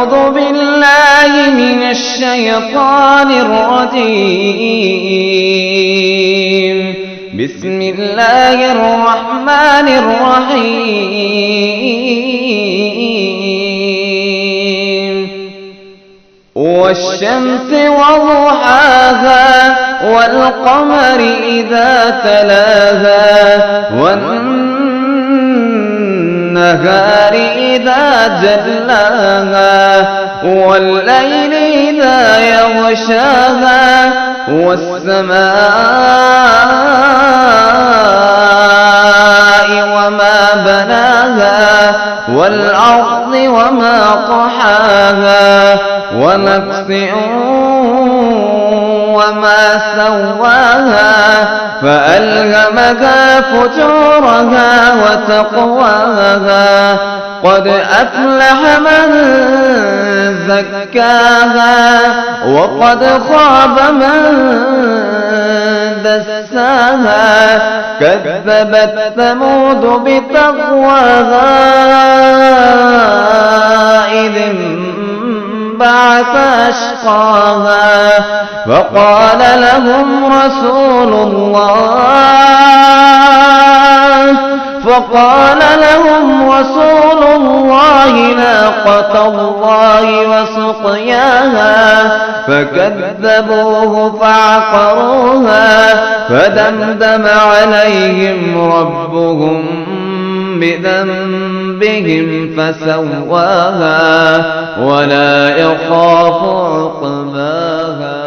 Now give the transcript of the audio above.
أعوذ بالله من الشيطان الرجيم. بسم الله الرحمن الرحيم. والشمس وضحاها والقمر إذا تلاها والنهار إذا جلاها والليل إذا يغشاها والسماء وما بناها والأرض وما طحاها ونفس وما سواها فألهمها فجورها وتقواها قد أفلح من زكاها وقد خاب من دساها كذبت ثمود بتقواها إذ انبعث أشقاها فقال لهم رسول الله ناقة الله وسقياها فكذبوه فعقروها فدمدم عليهم ربهم بذنبهم فسواها ولا يخاف عقباها.